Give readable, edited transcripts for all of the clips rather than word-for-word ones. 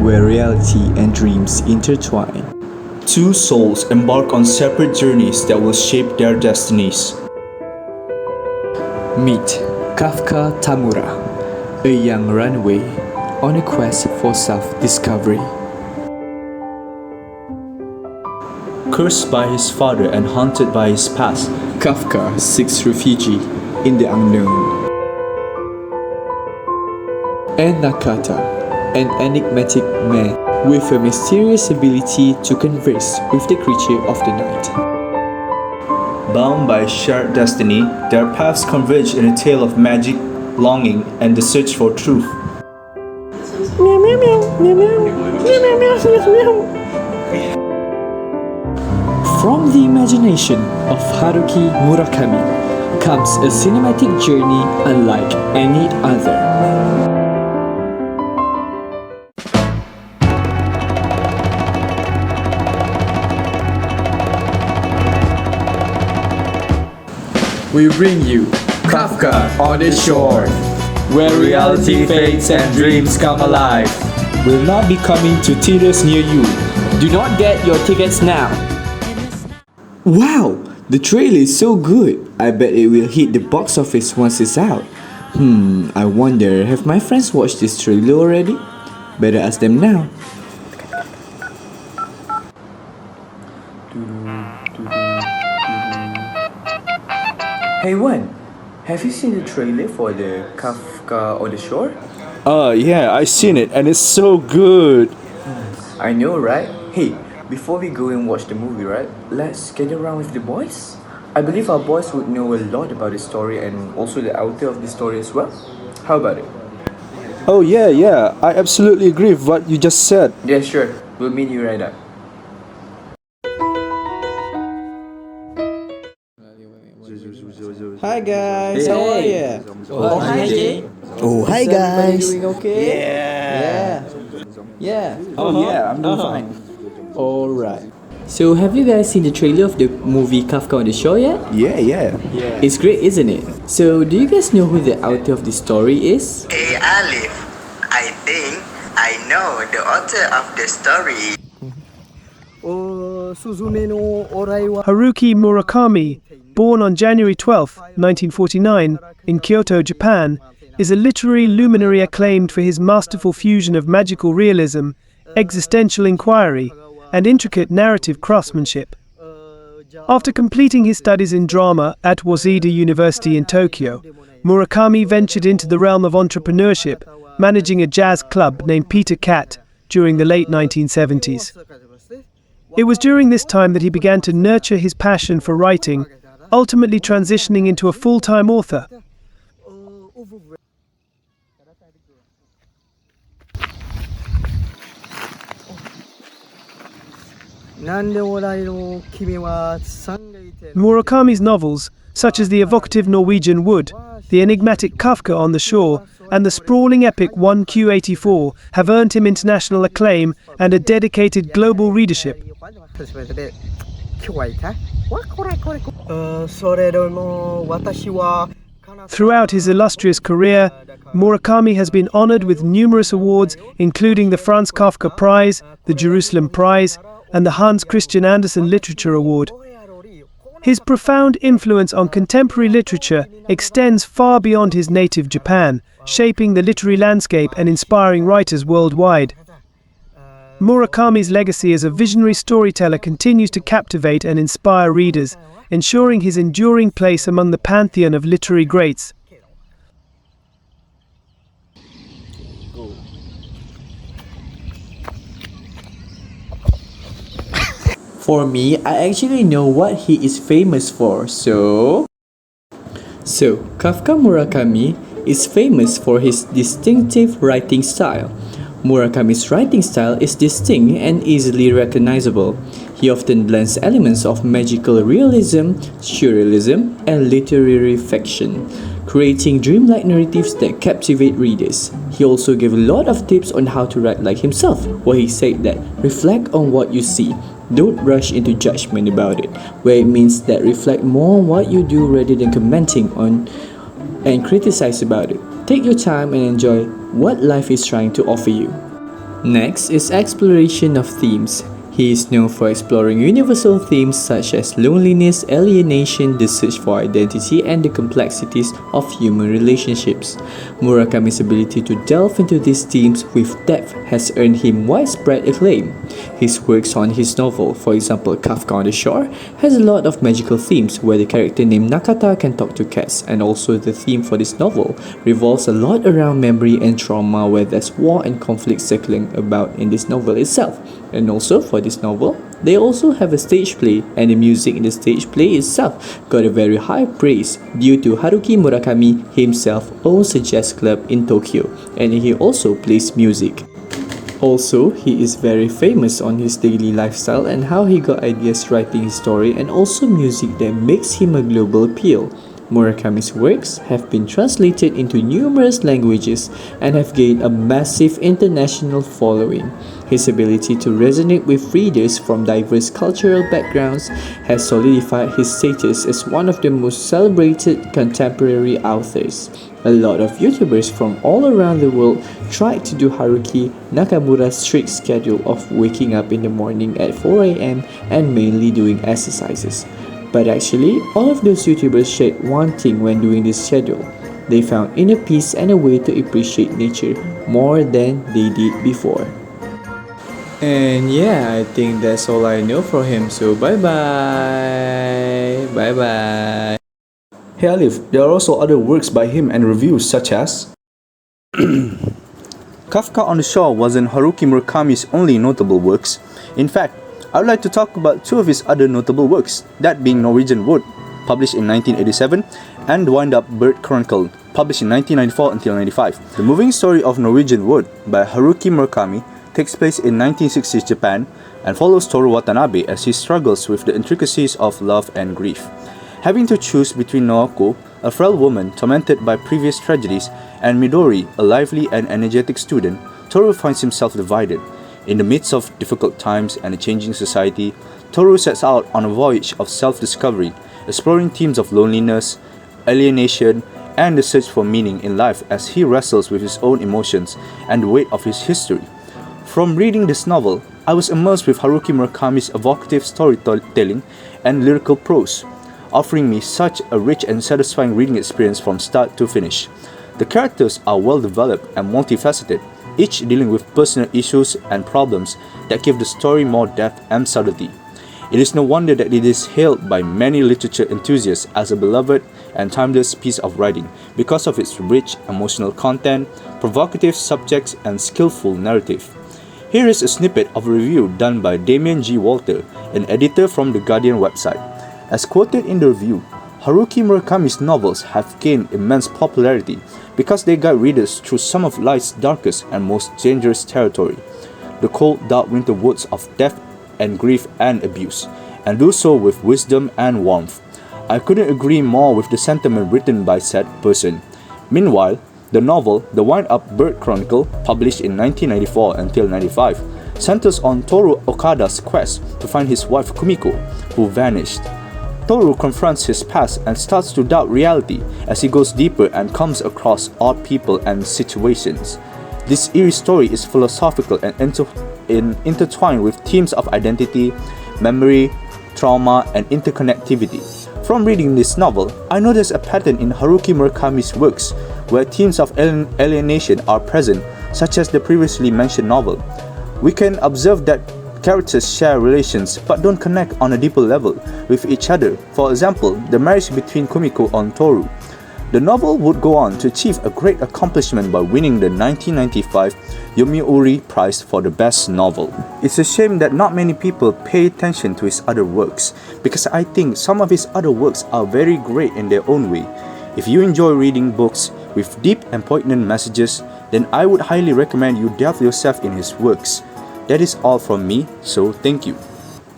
where reality and dreams intertwine. Two souls embark on separate journeys that will shape their destinies. Meet Kafka Tamura, a young runaway on a quest for self-discovery. Cursed by his father and haunted by his past, Kafka seeks refuge in the unknown. And Nakata, an enigmatic man with a mysterious ability to converse with the creature of the night. bound by a shared destiny, their paths converge in a tale of magic, longing, and the search for truth. From the imagination of Haruki Murakami comes a cinematic journey unlike any other. We bring you Kafka on the Shore, where reality fades and dreams come alive. Will not be coming to theaters near you. Do not get your tickets now. Wow, the trailer is so good. I bet it will hit the box office once it's out. I wonder, have my friends watched this trailer already? Better ask them now. Hey Wan, have you seen the trailer for the Kafka on the Shore? Yeah, I seen it and it's so good. I know, right? Hey, before we go and watch the movie, right? Let's get around with the boys. I believe our boys would know a lot about the story and also the author of the story as well. How about it? Oh yeah, I absolutely agree with what you just said. Yeah, sure. We'll meet you right up. Hi guys, how are you? Oh, hi Jay. Oh, hi Is everybody guys. doing okay? Yeah. Yeah, I'm doing fine. All right. So, have you guys seen the trailer of the movie Kafka on the Shore yet? Yeah. It's great, isn't it? So, do you guys know who the author of the story is? Hey Alif, I think I know the author of the story. Haruki Murakami, born on January 12, 1949, in Kyoto, Japan, is a literary luminary acclaimed for his masterful fusion of magical realism, existential inquiry, and intricate narrative craftsmanship. After completing his studies in drama at Waseda University in Tokyo, Murakami ventured into the realm of entrepreneurship, managing a jazz club named Peter Cat during the late 1970s. It was during this time that he began to nurture his passion for writing, ultimately transitioning into a full-time author. Murakami's novels, such as the evocative Norwegian Wood, the enigmatic Kafka on the Shore, and the sprawling epic 1Q84 have earned him international acclaim and a dedicated global readership. Throughout his illustrious career, Murakami has been honored with numerous awards, including the Franz Kafka Prize, the Jerusalem Prize, and the Hans Christian Andersen Literature Award. His profound influence on contemporary literature extends far beyond his native Japan, shaping the literary landscape and inspiring writers worldwide. Murakami's legacy as a visionary storyteller continues to captivate and inspire readers, ensuring his enduring place among the pantheon of literary greats. For me, I actually know what he is famous for, so Kafka Murakami is famous for his distinctive writing style. Murakami's writing style is distinct and easily recognizable. He often blends elements of magical realism, surrealism, and literary fiction, creating dreamlike narratives that captivate readers. He also gave a lot of tips on how to write like himself, where he said that reflect on what you see. Don't rush into judgment about it, where it means that reflect more on what you do rather than commenting on and criticize about it. Take your time and enjoy what life is trying to offer you. Next is exploration of themes. He is known for exploring universal themes such as loneliness, alienation, the search for identity, and the complexities of human relationships. Murakami's ability to delve into these themes with depth has earned him widespread acclaim. His works on his novel, for example Kafka on the Shore, has a lot of magical themes where the character named Nakata can talk to cats, and also the theme for this novel revolves a lot around memory and trauma, where there's war and conflict circling about in this novel itself. And also for this novel, they also have a stage play, and the music in the stage play itself got a very high praise due to Haruki Murakami himself owns a jazz club in Tokyo, and he also plays music. Also, he is very famous on his daily lifestyle and how he got ideas writing his story, and also music that makes him a global appeal. Murakami's works have been translated into numerous languages and have gained a massive international following. His ability to resonate with readers from diverse cultural backgrounds has solidified his status as one of the most celebrated contemporary authors. A lot of YouTubers from all around the world tried to do Haruki Nakamura's strict schedule of waking up in the morning at 4 a.m. and mainly doing exercises. But actually, all of those YouTubers shared one thing when doing this schedule. They found inner peace and a way to appreciate nature more than they did before. And yeah, I think that's all I know from him, so bye bye. Bye bye. Hey Alif, there are also other works by him and reviews such as Kafka on the Shore wasn't Haruki Murakami's only notable works. In fact, I would like to talk about two of his other notable works, that being Norwegian Wood, published in 1987, and Wind-Up Bird Chronicle, published in 1994 until 95. The moving story of Norwegian Wood by Haruki Murakami takes place in 1960s Japan and follows Toru Watanabe as he struggles with the intricacies of love and grief. Having to choose between Naoko, a frail woman tormented by previous tragedies, and Midori, a lively and energetic student, Toru finds himself divided. In the midst of difficult times and a changing society, Toru sets out on a voyage of self-discovery, exploring themes of loneliness, alienation, and the search for meaning in life as he wrestles with his own emotions and the weight of his history. From reading this novel, I was immersed with Haruki Murakami's evocative storytelling and lyrical prose, offering me such a rich and satisfying reading experience from start to finish. The characters are well developed and multifaceted, each dealing with personal issues and problems that give the story more depth and subtlety. It is no wonder that it is hailed by many literature enthusiasts as a beloved and timeless piece of writing because of its rich emotional content, provocative subjects, and skillful narrative. Here is a snippet of a review done by Damien G. Walter, an editor from the Guardian website. As quoted in the review, Haruki Murakami's novels have gained immense popularity because they guide readers through some of life's darkest and most dangerous territory, the cold, dark winter woods of death and grief and abuse, and do so with wisdom and warmth. I couldn't agree more with the sentiment written by said person. Meanwhile, the novel The Wind-Up Bird Chronicle, published in 1994 until 95, centers on Toru Okada's quest to find his wife Kumiko, who vanished. Toru confronts his past and starts to doubt reality as he goes deeper and comes across odd people and situations. This eerie story is philosophical and intertwined with themes of identity, memory, trauma, and interconnectivity. From reading this novel, I noticed a pattern in Haruki Murakami's works where themes of alienation are present, such as the previously mentioned novel. We can observe that characters share relations but don't connect on a deeper level with each other. For example, the marriage between Kumiko and Toru. The novel would go on to achieve a great accomplishment by winning the 1995 Yomiuri Prize for the Best Novel. It's a shame that not many people pay attention to his other works, because I think some of his other works are very great in their own way. If you enjoy reading books with deep and poignant messages, then I would highly recommend you delve yourself in his works. That is all from me, so thank you.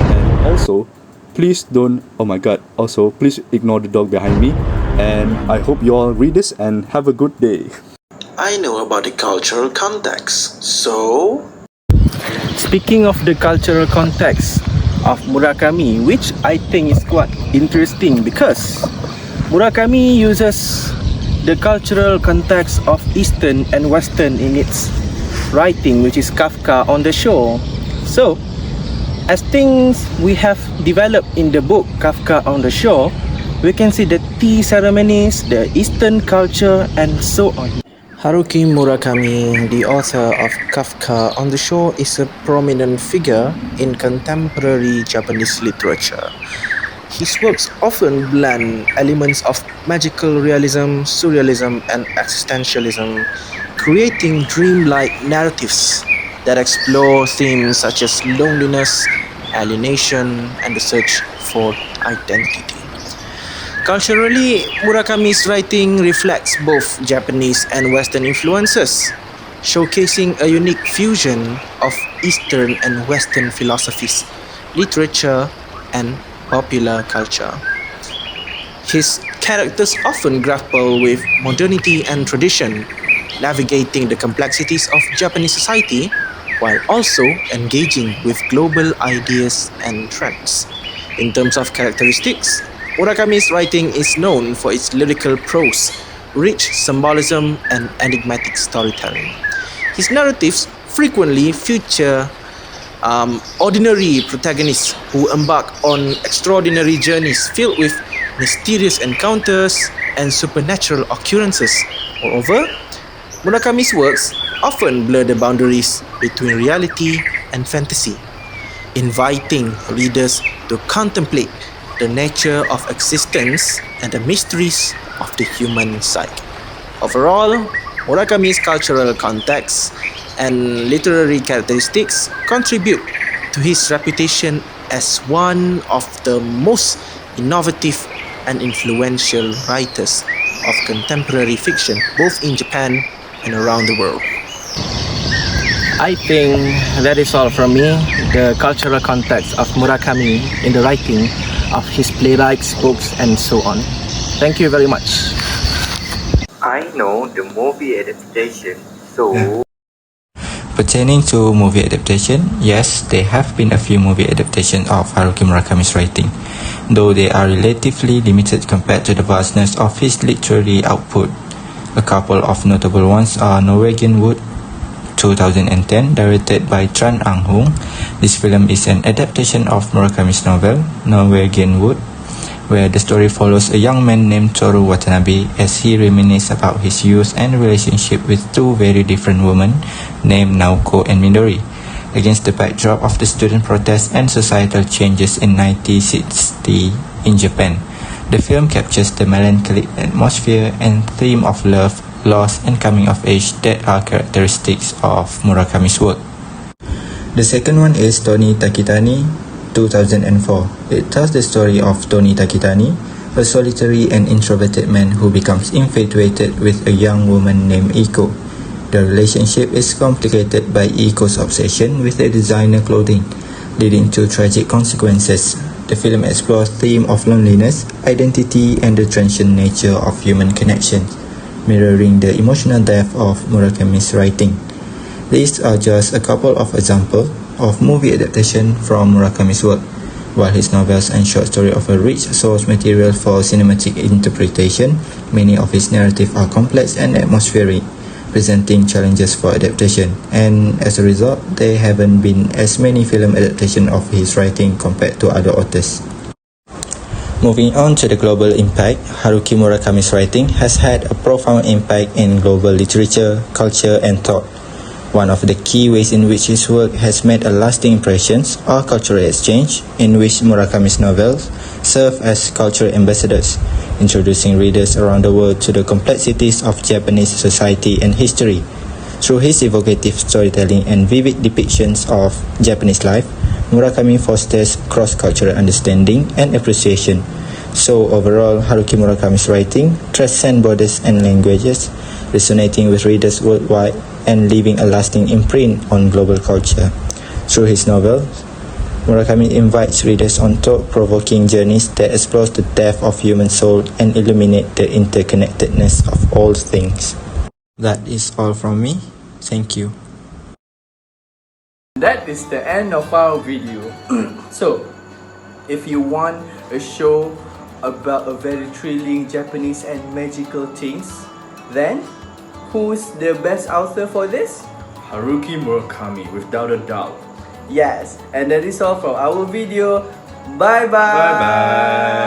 And also, please ignore the dog behind me. And I hope you all read this and have a good day. I know about the cultural context, so... Speaking of the cultural context of Murakami, which I think is quite interesting because Murakami uses the cultural context of Eastern and Western in its writing, which is Kafka On The Shore. So, as things we have developed in the book Kafka On The Shore, we can see the tea ceremonies, the Eastern culture, and so on. Haruki Murakami, the author of Kafka on the Shore, is a prominent figure in contemporary Japanese literature. His works often blend elements of magical realism, surrealism, and existentialism, creating dreamlike narratives that explore themes such as loneliness, alienation, and the search for identity. Culturally, Murakami's writing reflects both Japanese and Western influences, showcasing a unique fusion of Eastern and Western philosophies, literature, and popular culture. His characters often grapple with modernity and tradition, navigating the complexities of Japanese society while also engaging with global ideas and trends. In terms of characteristics, Murakami's writing is known for its lyrical prose, rich symbolism, and enigmatic storytelling. His narratives frequently feature ordinary protagonists who embark on extraordinary journeys filled with mysterious encounters and supernatural occurrences. Moreover, Murakami's works often blur the boundaries between reality and fantasy, inviting readers to contemplate the nature of existence and the mysteries of the human psyche. Overall, Murakami's cultural context and literary characteristics contribute to his reputation as one of the most innovative and influential writers of contemporary fiction, both in Japan and around the world. I think that is all from me, the cultural context of Murakami in the writing of his playwrights, books, and so on. Thank you very much. I know the movie adaptation, so Pertaining to movie adaptation, yes, there have been a few movie adaptations of Haruki Murakami's writing, though they are relatively limited compared to the vastness of his literary output. A couple of notable ones are Norwegian Wood, 2010, directed by Tran Ang-hung. This film is an adaptation of Murakami's novel, Norwegian Wood, where the story follows a young man named Toru Watanabe as he reminisces about his youth and relationship with two very different women named Naoko and Midori, against the backdrop of the student protests and societal changes in 1960 in Japan. The film captures the melancholic atmosphere and theme of love, loss, and coming of age that are characteristics of Murakami's work. The second one is Tony Takitani, 2004. It tells the story of Tony Takitani, a solitary and introverted man who becomes infatuated with a young woman named Iko. The relationship is complicated by Iko's obsession with the designer clothing, leading to tragic consequences. The film explores the theme of loneliness, identity, and the transient nature of human connections, mirroring the emotional depth of Murakami's writing. These are just a couple of examples of movie adaptation from Murakami's work, while his novels and short stories offer rich source material for cinematic interpretation. Many of his narratives are complex and atmospheric, presenting challenges for adaptation, and as a result, there haven't been as many film adaptations of his writing compared to other authors. Moving on to the global impact, Haruki Murakami's writing has had a profound impact in global literature, culture, and thought. One of the key ways in which his work has made a lasting impression are cultural exchange, in which Murakami's novels serve as cultural ambassadors, introducing readers around the world to the complexities of Japanese society and history. Through his evocative storytelling and vivid depictions of Japanese life, Murakami fosters cross-cultural understanding and appreciation. So overall, Haruki Murakami's writing transcends borders and languages, resonating with readers worldwide and leaving a lasting imprint on global culture. Through his novels, Murakami invites readers on thought-provoking journeys that explore the depth of human soul and illuminate the interconnectedness of all things. That is all from me. Thank you. That is the end of our video. So, if you want a show about a very thrilling Japanese and magical things, then who's the best author for this? Haruki Murakami, without a doubt. Yes, and that is all from our video. Bye bye. Bye bye.